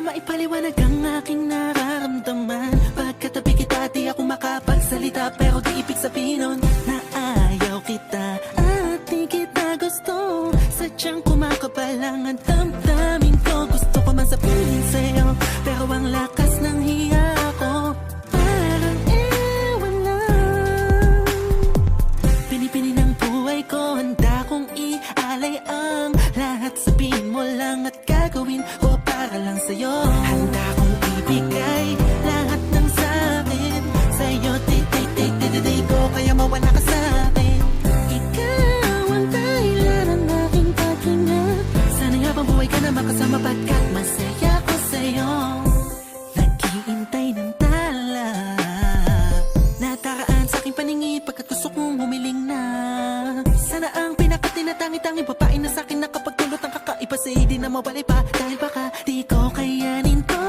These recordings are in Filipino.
maipaliwanag ang aking nararamdaman. Pagkatabi kita di ako makapagsalita, pero di ibig sabihin nun na ayaw kita at di kita gusto. Sadyang kumakapal lang ang damdamin ko. Gusto ko man sabihin sa'yo, pero ang lakas ng hiya ko parang ewan lang. Pinipili ng buhay ko, handa kong ialay ang lahat. Sabihin mo lang at gagawin ko para lang sa'yo. Handa kong ibigay lahat ng sa'kin sa'yo. Di ko kaya mawala ka sa'kin. Ikaw ang dahilan ng aking paghinga. Sana'y habang buhay ka na makasama, pagkat masaya ko sa'yo. Naghihintay ng tala, nataraan sa aking paningin pagkat gusto kong humiling na. Sana ang pinakatinatanging babae na sa'kin nakapagdulot ng kakaiba, sa hindi na mawalay pa dahil baka di ko kayanin to.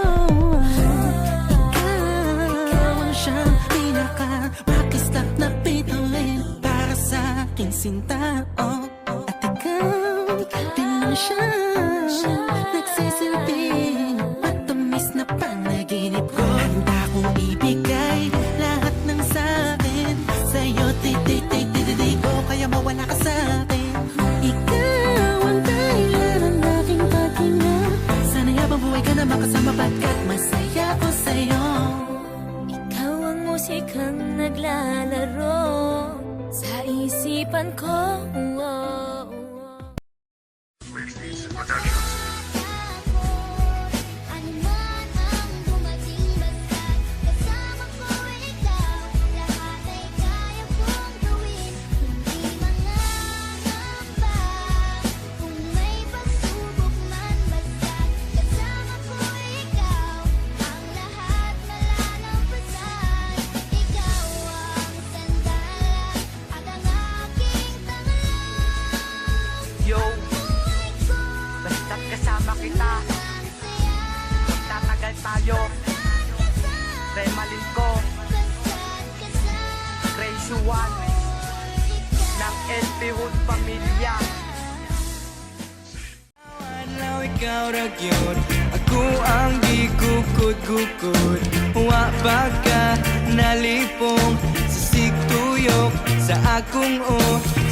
Ikaw ang siyang pinakamakislap na bituin para sa aking sinta, oh. At ikaw din ang siyang nagsisilbing matamis na panaginip ko. Handa kong ibigay lahat ng sa'kin sa'yo. Di ko kaya mawala ka sa'kin. Ikaw ang dahilan ng aking paghinga. Sana'y habang buhay ka na makasama, pagkat masaya ko sa'yo. Ikaw ang musikang naglalaro sa isipan ko. Yo, basta't kasama kita, magtatagal tayo. Remalin ko, Crazy One ng LP Hood Pamilya. Now ikaw ragyod, ako ang di gukod-gukod. Huwa pa ka nalipong sa sigtuyok sa akong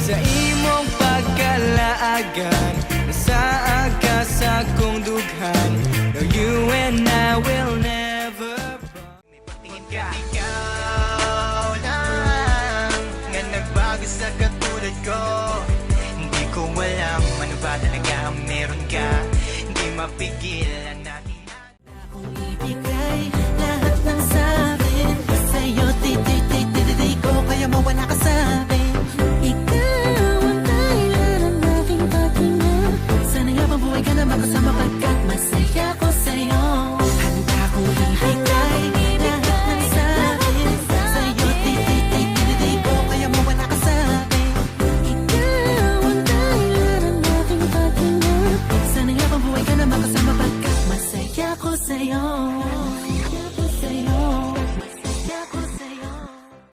sa imong pagkalaagan. Nasa aga sa akong dughan. No, you and I will never Tingin ka, ikaw lang nga nagbago sa katulad ko. Hindi ko alam ano ba talaga ang meron ka. Hindi mapigilan na